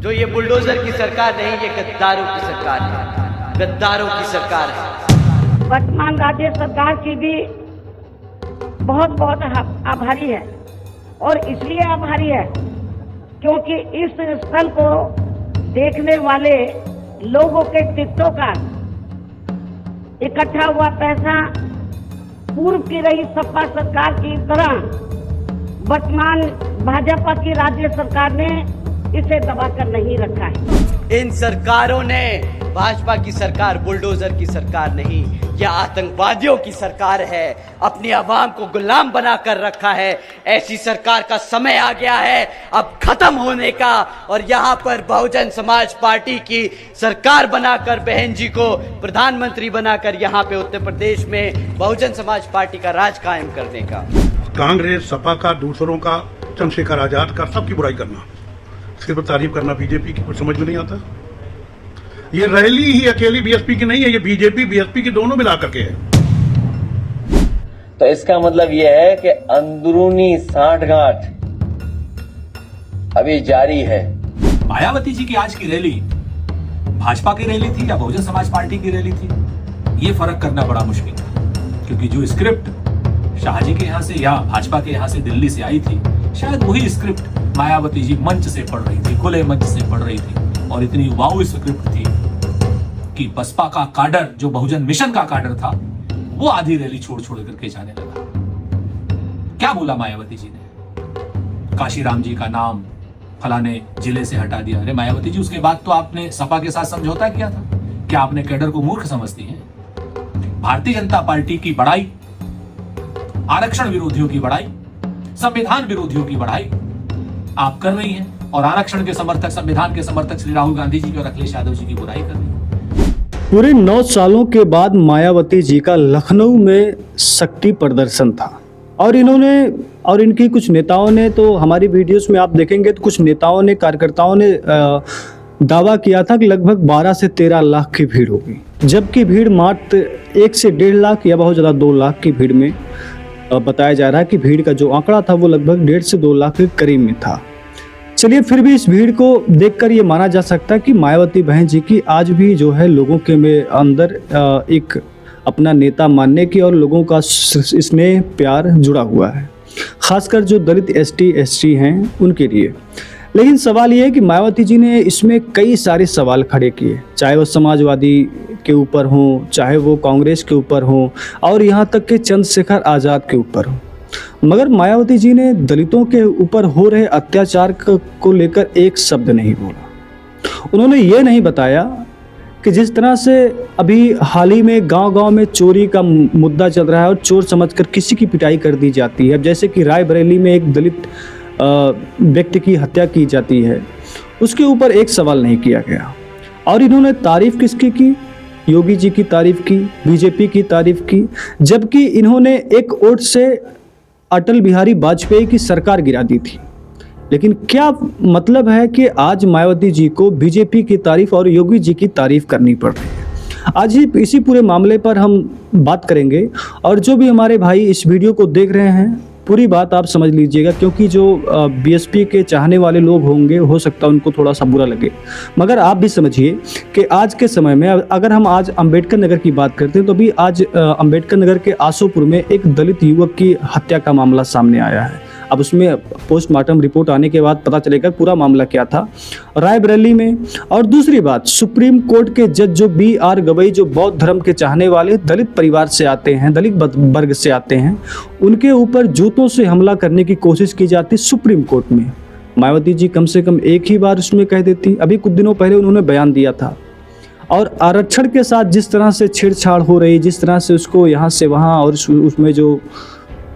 जो ये बुलडोजर की सरकार नहीं, ये गद्दारों की सरकार है, गद्दारों की सरकार है। वर्तमान राज्य सरकार की भी बहुत बहुत आभारी है, और इसलिए आभारी है क्योंकि इस स्थल को देखने वाले लोगों के टिकटों का इकट्ठा हुआ पैसा पूर्व की रही सपा सरकार की तरह वर्तमान भाजपा की राज्य सरकार ने इसे दबाकर नहीं रखा है। इन सरकारों ने, भाजपा की सरकार बुलडोजर की सरकार नहीं, यह आतंकवादियों की सरकार है, अपनी आवाम को गुलाम बनाकर रखा है। ऐसी सरकार का समय आ गया है अब खत्म होने का, और यहाँ पर बहुजन समाज पार्टी की सरकार बनाकर, बहन जी को प्रधानमंत्री बनाकर यहाँ पे उत्तर प्रदेश में बहुजन समाज पार्टी का राज कायम करने का। कांग्रेस, सपा का, दूसरों का, चंद्रशेखर आजाद का, सबकी बुराई करना, सिर्फ तारीफ करना बीजेपी की कुछ समझ में नहीं आता। ये रैली ही अकेली बीएसपी की नहीं है, ये बीजेपी बीएसपी की दोनों मिला करके है। तो इसका मतलब यह है कि अंदरूनी सांठगांठ अभी जारी है। मायावती जी की आज की रैली भाजपा की रैली थी या बहुजन समाज पार्टी की रैली थी, ये फर्क करना बड़ा मुश्किल है, क्योंकि जो स्क्रिप्ट शाहजी के यहाँ से या भाजपा के यहाँ से दिल्ली से आई थी, शायद वही स्क्रिप्ट मायावती जी मंच से पढ़ रही थी, खुले मंच से पढ़ रही थी, और इतनी वाऊ स्क्रिप्ट थी कि बसपा का काडर, जो बहुजन मिशन का काडर था, वो आधी रैली छोड़ छोड़ करके जाने लगा। क्या बोला मायावती जी ने? काशीराम जी का नाम फलाने जिले से हटा दिया। अरे मायावती जी, उसके बाद तो आपने सपा के साथ समझौता किया था। क्या आपने कैडर को मूर्ख समझती हैं? भारतीय जनता पार्टी की बड़ाई, आरक्षण विरोधियों की बड़ाई, संविधान विरोधियों की बड़ाई आप कर रही हैं, और आरक्षण के समर्थक, संविधान के समर्थक श्री राहुल गांधी जी और अखिलेश यादव जी की बुराई कर रही हैं। पूरे 9 सालों के बाद मायावती जी का लखनऊ में शक्ति प्रदर्शन था, और इन्होंने और इनकी कुछ नेताओं ने, तो हमारी वीडियोस में आप देखेंगे तो कुछ नेताओं ने, कार्यकर्ताओं ने दावा किया था कि लगभग 12 से 13 लाख की भीड़ होगी, जबकि भीड़ मात्र 1 से 1.5 लाख या बहुत ज़्यादा 2 लाख की भीड़ में बताया जा रहा है कि भीड़ का जो आंकड़ा था वो लगभग 1.5 से 2 लाख के करीब में था। चलिए, फिर भी इस भीड़ को देखकर ये माना जा सकता है कि मायावती बहन जी की आज भी जो है लोगों के में अंदर एक अपना नेता मानने की और लोगों का स्नेह प्यार जुड़ा हुआ है, खासकर जो दलित ST हैं उनके लिए। लेकिन सवाल ये है कि मायावती जी ने इसमें कई सारे सवाल खड़े किए, चाहे वो समाजवादी के ऊपर हों, चाहे वो कांग्रेस के ऊपर हों, और यहाँ तक कि चंद्रशेखर आज़ाद के ऊपर हों। मगर मायावती जी ने दलितों के ऊपर हो रहे अत्याचार को लेकर एक शब्द नहीं बोला। उन्होंने ये नहीं बताया कि जिस तरह से अभी हाल ही में गांव-गांव में चोरी का मुद्दा चल रहा है और चोर समझकर किसी की पिटाई कर दी जाती है। अब जैसे कि रायबरेली में एक दलित व्यक्ति की हत्या की जाती है, उसके ऊपर एक सवाल नहीं किया गया। और इन्होंने तारीफ किसकी की? योगी जी की तारीफ की, बीजेपी की तारीफ की, जबकि इन्होंने एक वोट से अटल बिहारी वाजपेयी की सरकार गिरा दी थी। लेकिन क्या मतलब है कि आज मायावती जी को बीजेपी की तारीफ और योगी जी की तारीफ करनी पड़ रही है? आज ही इसी पूरे मामले पर हम बात करेंगे, और जो भी हमारे भाई इस वीडियो को देख रहे हैं पूरी बात आप समझ लीजिएगा, क्योंकि जो बीएसपी के चाहने वाले लोग होंगे हो सकता है उनको थोड़ा सा बुरा लगे, मगर आप भी समझिए कि आज के समय में अगर हम आज अंबेडकर नगर की बात करते हैं तो भी आज अंबेडकर नगर के आसोपुर में एक दलित युवक की हत्या का मामला सामने आया है। अब उसमें पोस्टमार्टम रिपोर्ट आने के बाद पता चलेगा पूरा मामला क्या था। रायबरेली में, और दूसरी बात, सुप्रीम कोर्ट के जज जो BR गवई, जो बौद्ध धर्म के चाहने वाले दलित परिवार से आते हैं, दलित वर्ग से आते हैं, उनके ऊपर जूतों से हमला करने की कोशिश की जाती सुप्रीम कोर्ट में। मायावती जी कम से कम एक ही बार उसमें कह देती। अभी कुछ दिनों पहले उन्होंने बयान दिया था, और आरक्षण के साथ जिस तरह से छेड़छाड़ हो रही, जिस तरह से उसको यहाँ से वहाँ, और उसमें जो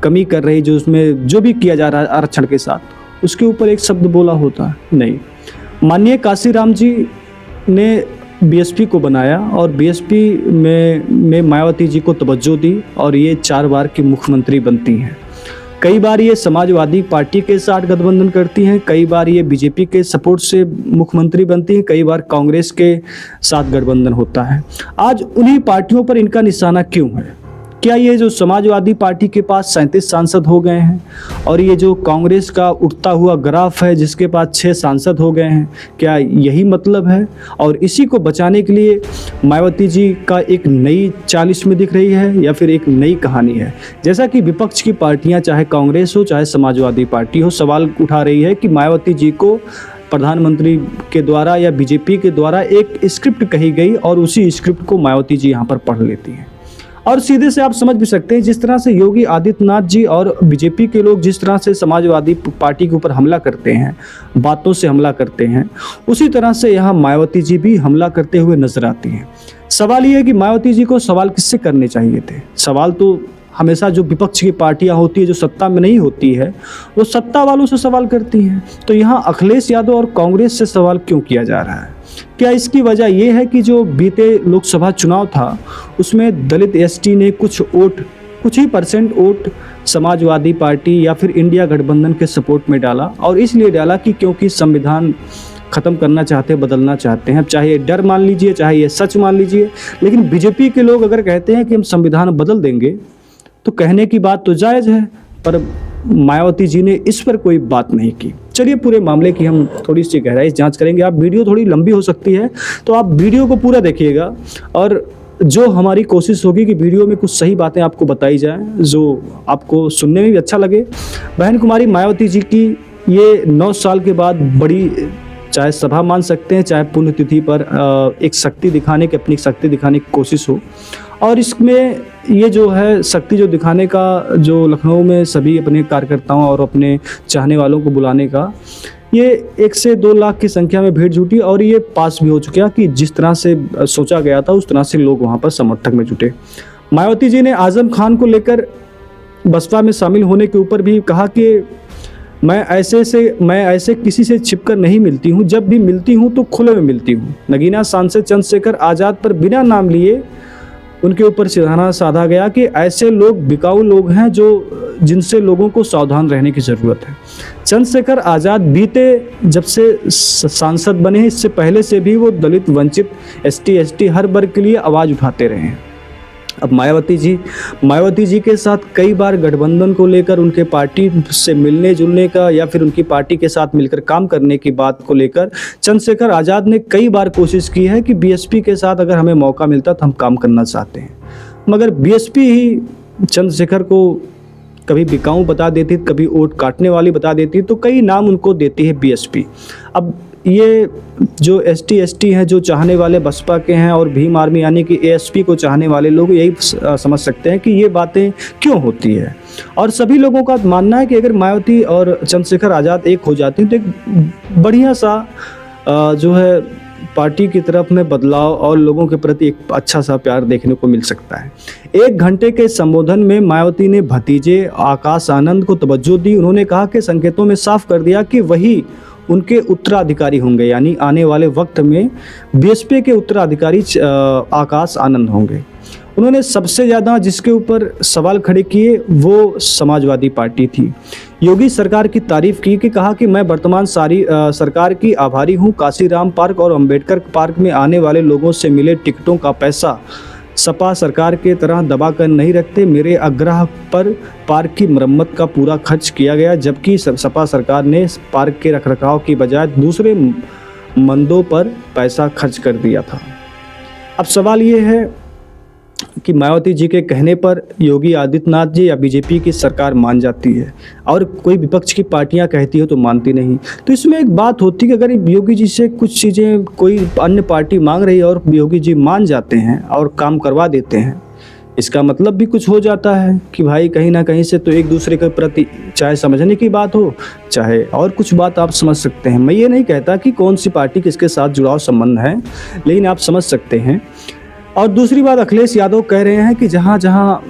कमी कर रही, जो उसमें जो भी किया जा रहा है आरक्षण के साथ, उसके ऊपर एक शब्द बोला होता नहीं। माननीय काशीराम जी ने बीएसपी को बनाया, और बीएसपी में मायावती जी को तवज्जो दी, और ये 4 बार की मुख्यमंत्री बनती हैं। कई बार ये समाजवादी पार्टी के साथ गठबंधन करती हैं, कई बार ये बीजेपी के सपोर्ट से मुख्यमंत्री बनती हैं, कई बार कांग्रेस के साथ गठबंधन होता है। आज उन्हीं पार्टियों पर इनका निशाना क्यों है? क्या ये जो समाजवादी पार्टी के पास 37 सांसद हो गए हैं और ये जो कांग्रेस का उठता हुआ ग्राफ है जिसके पास 6 सांसद हो गए हैं, क्या यही मतलब है? और इसी को बचाने के लिए मायावती जी का एक नई चाल इसमें दिख रही है या फिर एक नई कहानी है? जैसा कि विपक्ष की पार्टियां, चाहे कांग्रेस हो चाहे समाजवादी पार्टी हो, सवाल उठा रही है कि मायावती जी को प्रधानमंत्री के द्वारा या बीजेपी के द्वारा एक स्क्रिप्ट कही गई और उसी स्क्रिप्ट को मायावती जी यहाँ पर पढ़ लेती हैं। और सीधे से आप समझ भी सकते हैं, जिस तरह से योगी आदित्यनाथ जी और बीजेपी के लोग जिस तरह से समाजवादी पार्टी के ऊपर हमला करते हैं, बातों से हमला करते हैं, उसी तरह से यहाँ मायावती जी भी हमला करते हुए नजर आती हैं। सवाल ये है कि मायावती जी को सवाल किससे करने चाहिए थे? सवाल तो हमेशा जो विपक्ष की पार्टियां होती है, जो सत्ता में नहीं होती है, वो सत्ता वालों से सवाल करती हैं। तो यहाँ अखिलेश यादव और कांग्रेस से सवाल क्यों किया जा रहा है? क्या इसकी वजह ये है कि जो बीते लोकसभा चुनाव था उसमें दलित एसटी ने कुछ ही परसेंट वोट समाजवादी पार्टी या फिर इंडिया गठबंधन के सपोर्ट में डाला, और इसलिए डाला कि क्योंकि संविधान ख़त्म करना चाहते हैं, बदलना चाहते हैं। चाहे ये डर मान लीजिए, चाहे ये सच मान लीजिए, लेकिन बीजेपी के लोग अगर कहते हैं कि हम संविधान बदल देंगे तो कहने की बात तो जायज़ है, पर मायावती जी ने इस पर कोई बात नहीं की। चलिए पूरे मामले की हम थोड़ी सी गहराई से जांच करेंगे। आप वीडियो थोड़ी लंबी हो सकती है तो आप वीडियो को पूरा देखिएगा, और जो हमारी कोशिश होगी कि वीडियो में कुछ सही बातें आपको बताई जाएं जो आपको सुनने में भी अच्छा लगे। बहन कुमारी मायावती जी की ये 9 साल के बाद बड़ी, चाहे सभा मान सकते हैं चाहे पुण्यतिथि पर एक शक्ति दिखाने की, अपनी शक्ति दिखाने की कोशिश हो, और इसमें ये जो है शक्ति जो दिखाने का, जो लखनऊ में सभी अपने कार्यकर्ताओं और अपने चाहने वालों को बुलाने का, ये 1 से 2 लाख की संख्या में भीड़ जुटी, और ये पास भी हो चुका कि जिस तरह से सोचा गया था उस तरह से लोग वहाँ पर समर्थक में जुटे। मायावती जी ने आजम खान को लेकर बसपा में शामिल होने के ऊपर भी कहा कि मैं ऐसे किसी से छिपकर नहीं मिलती हूँ, जब भी मिलती हूँ तो खुले में मिलती हूँ। नगीना सांसद चंद्रशेखर आज़ाद पर बिना नाम लिए उनके ऊपर सिरहाना साधा गया कि ऐसे लोग बिकाऊ लोग हैं जिनसे लोगों को सावधान रहने की ज़रूरत है। चंद्रशेखर आज़ाद बीते जब से सांसद बने हैं, इससे पहले से भी वो दलित, वंचित, ST हर वर्ग के लिए आवाज़ उठाते रहे हैं। अब मायावती जी के साथ कई बार गठबंधन को लेकर, उनके पार्टी से मिलने जुलने का या फिर उनकी पार्टी के साथ मिलकर काम करने की बात को लेकर चंद्रशेखर आज़ाद ने कई बार कोशिश की है कि बीएसपी के साथ अगर हमें मौका मिलता तो हम काम करना चाहते हैं, मगर बीएसपी ही चंद्रशेखर को कभी बिकाऊ बता देती, कभी वोट काटने वाली बता देती, तो कई नाम उनको देती है बीएसपी। अब ये जो ST हैं, जो चाहने वाले बसपा के हैं, और भीम आर्मी यानी कि ASP को चाहने वाले लोग यही समझ सकते हैं कि ये बातें क्यों होती है। और सभी लोगों का मानना है कि अगर मायावती और चंद्रशेखर आज़ाद एक हो जाते हैं तो एक बढ़िया सा जो है पार्टी की तरफ में बदलाव और लोगों के प्रति एक अच्छा सा प्यार देखने को मिल सकता है। 1 घंटे के संबोधन में मायावती ने भतीजे आकाश आनंद को तवज्जो दी। उन्होंने कहा कि संकेतों में साफ कर दिया कि वही उनके उत्तराधिकारी होंगे, यानी आने वाले वक्त में बीएसपी के उत्तराधिकारी आकाश आनंद होंगे। उन्होंने सबसे ज़्यादा जिसके ऊपर सवाल खड़े किए वो समाजवादी पार्टी थी। योगी सरकार की तारीफ की कि कहा कि मैं वर्तमान सरकार की आभारी हूं। काशीराम पार्क और अंबेडकर पार्क में आने वाले लोगों से मिले टिकटों का पैसा सपा सरकार के तरह दबा कर नहीं रखते। मेरे आग्रह पर पार्क की मरम्मत का पूरा खर्च किया गया, जबकि सपा सरकार ने पार्क के रखरखाव की बजाय दूसरे मंदों पर पैसा खर्च कर दिया था। अब सवाल ये है कि मायावती जी के कहने पर योगी आदित्यनाथ जी या बीजेपी की सरकार मान जाती है, और कोई विपक्ष की पार्टियां कहती हो तो मानती नहीं। तो इसमें एक बात होती है कि अगर योगी जी से कुछ चीज़ें कोई अन्य पार्टी मांग रही है और योगी जी मान जाते हैं और काम करवा देते हैं, इसका मतलब भी कुछ हो जाता है कि भाई कहीं ना कहीं से तो एक दूसरे के प्रति चाहे समझने की बात हो, चाहे और कुछ बात आप समझ सकते हैं। मैं ये नहीं कहता कि कौन सी पार्टी किसके साथ जुड़ाव संबंध है, लेकिन आप समझ सकते हैं। और दूसरी बात, अखिलेश यादव कह रहे हैं कि जहाँ जहाँ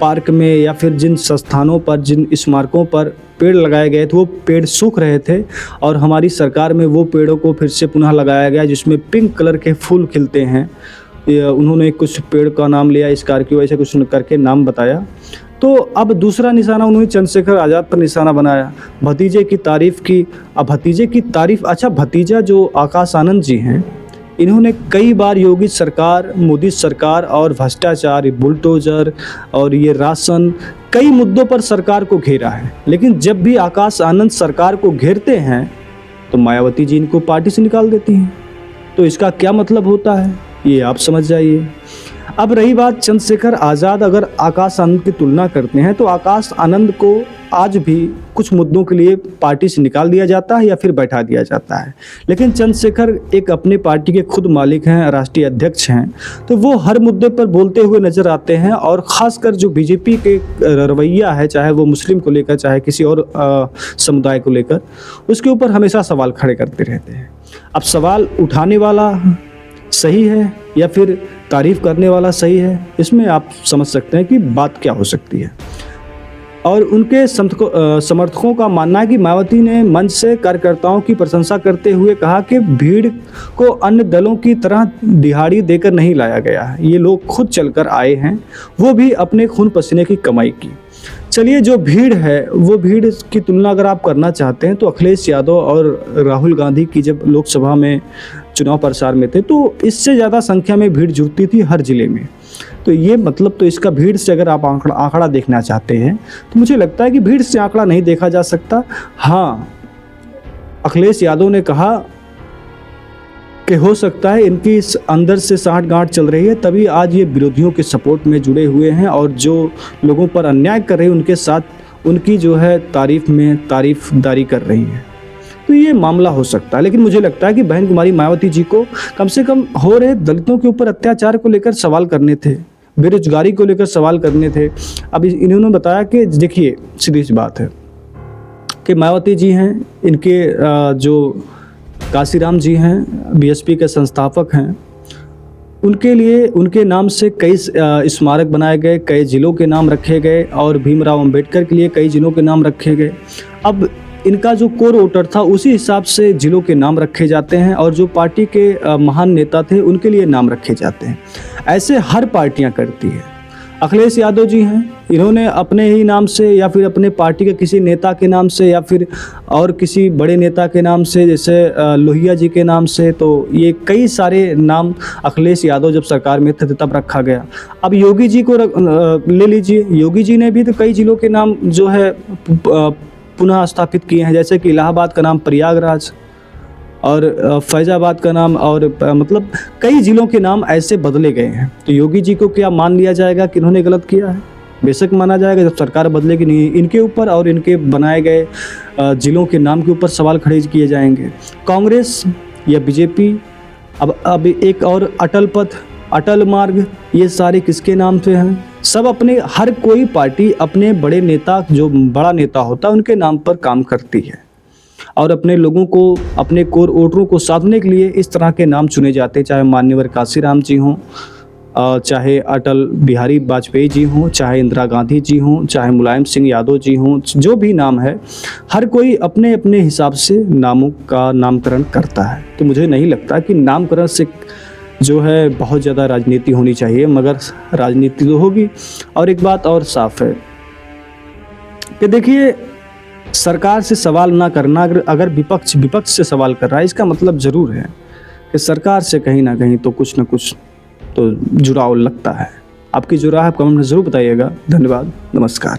पार्क में या फिर जिन संस्थानों पर, जिन स्मारकों पर पेड़ लगाए गए थे वो पेड़ सूख रहे थे, और हमारी सरकार में वो पेड़ों को फिर से पुनः लगाया गया जिसमें पिंक कलर के फूल खिलते हैं। उन्होंने कुछ पेड़ का नाम लिया, स्कॉर्पियो ऐसे कुछ करके नाम बताया। तो अब दूसरा निशाना उन्होंने चंद्रशेखर आज़ाद पर निशाना बनाया, भतीजे की तारीफ़ की। अब भतीजे की तारीफ़, अच्छा भतीजा जो आकाश आनंद जी हैं, इन्होंने कई बार योगी सरकार, मोदी सरकार और भ्रष्टाचार, बुलडोजर और ये राशन, कई मुद्दों पर सरकार को घेरा है। लेकिन जब भी आकाश आनंद सरकार को घेरते हैं तो मायावती जी इनको पार्टी से निकाल देती हैं। तो इसका क्या मतलब होता है ये आप समझ जाइए। अब रही बात चंद्रशेखर आज़ाद, अगर आकाश आनंद की तुलना करते हैं तो आकाश आनंद को आज भी कुछ मुद्दों के लिए पार्टी से निकाल दिया जाता है या फिर बैठा दिया जाता है। लेकिन चंद्रशेखर एक अपने पार्टी के खुद मालिक हैं, राष्ट्रीय अध्यक्ष हैं, तो वो हर मुद्दे पर बोलते हुए नजर आते हैं। और ख़ासकर जो बीजेपी के रवैया है, चाहे वो मुस्लिम को लेकर चाहे किसी और समुदाय को लेकर, उसके ऊपर हमेशा सवाल खड़े करते रहते हैं। अब सवाल उठाने वाला सही है या फिर तारीफ करने वाला सही है, इसमें आप समझ सकते हैं कि बात क्या हो सकती है। और उनके समर्थकों का मानना है कि मायावती ने मंच से कार्यकर्ताओं की प्रशंसा करते हुए कहा कि भीड़ को अन्य दलों की तरह दिहाड़ी देकर नहीं लाया गया है, ये लोग खुद चलकर आए हैं, वो भी अपने खून पसीने की कमाई की। चलिए, जो भीड़ है वो भीड़ की तुलना अगर आप करना चाहते हैं तो अखिलेश यादव और राहुल गांधी की जब लोकसभा में चुनाव प्रचार में थे तो इससे ज़्यादा संख्या में भीड़ जुटती थी हर जिले में। तो ये मतलब, तो इसका भीड़ से अगर आप आंकड़ा देखना चाहते हैं तो मुझे लगता है कि भीड़ से आंकड़ा नहीं देखा जा सकता। हाँ, अखिलेश यादव ने कहा कि हो सकता है इनकी इस अंदर से साँठ-गाँठ चल रही है, तभी आज ये विरोधियों के सपोर्ट में जुड़े हुए हैं और जो लोगों पर अन्याय कर रहे हैं उनके साथ उनकी जो है तारीफदारी कर रही है। तो ये मामला हो सकता है। लेकिन मुझे लगता है कि बहन कुमारी मायावती जी को कम से कम हो रहे दलितों के ऊपर अत्याचार को लेकर सवाल करने थे, बेरोजगारी को लेकर सवाल करने थे। अब इन्होंने बताया कि देखिए, सीधी सी बात है कि मायावती जी हैं, इनके जो काशीराम जी हैं, बीएसपी के संस्थापक हैं, उनके लिए उनके नाम से कई स्मारक बनाए गए, कई जिलों के नाम रखे गए और भीमराव अंबेडकर के लिए कई जिलों के नाम रखे गए। अब इनका जो कोर वोटर था उसी हिसाब से जिलों के नाम रखे जाते हैं और जो पार्टी के महान नेता थे उनके लिए नाम रखे जाते हैं। ऐसे हर पार्टियां करती है। अखिलेश यादव जी हैं, इन्होंने अपने ही नाम से या फिर अपने पार्टी के किसी नेता के नाम से या फिर और किसी बड़े नेता के नाम से, जैसे लोहिया जी के नाम से, तो ये कई सारे नाम अखिलेश यादव जब सरकार में थे तब रखा गया। अब योगी जी को ले लीजिए, योगी जी ने भी तो कई जिलों के नाम जो है पुनः स्थापित किए हैं, जैसे कि इलाहाबाद का नाम प्रयागराज और फैज़ाबाद का नाम और मतलब कई ज़िलों के नाम ऐसे बदले गए हैं। तो योगी जी को क्या मान लिया जाएगा कि इन्होंने गलत किया है? बेशक माना जाएगा, जब सरकार बदलेगी नहीं इनके ऊपर और इनके बनाए गए ज़िलों के नाम के ऊपर सवाल खड़े किए जाएंगे। कांग्रेस या बीजेपी, अब एक और अटल पथ, अटल मार्ग, ये सारे किसके नाम से हैं? सब अपने, हर कोई पार्टी अपने बड़े नेता, जो बड़ा नेता होता है उनके नाम पर काम करती है और अपने लोगों को, अपने कोर वोटरों को साधने के लिए इस तरह के नाम चुने जाते हैं, चाहे मान्यवर काशीराम जी हों, चाहे अटल बिहारी वाजपेयी जी हों, चाहे इंदिरा गांधी जी हों, चाहे मुलायम सिंह यादव जी हों, जो भी नाम है, हर कोई अपने अपने हिसाब से नामों का नामकरण करता है। तो मुझे नहीं लगता कि नामकरण से जो है बहुत ज़्यादा राजनीति होनी चाहिए, मगर राजनीति तो होगी। और एक बात और साफ है कि देखिए, सरकार से सवाल ना करना, अगर विपक्ष से सवाल कर रहा है, इसका मतलब ज़रूर है कि सरकार से कहीं ना कहीं तो कुछ ना कुछ तो जुड़ाव लगता है। आपकी जो राय है कमेंट में ज़रूर बताइएगा। धन्यवाद, नमस्कार।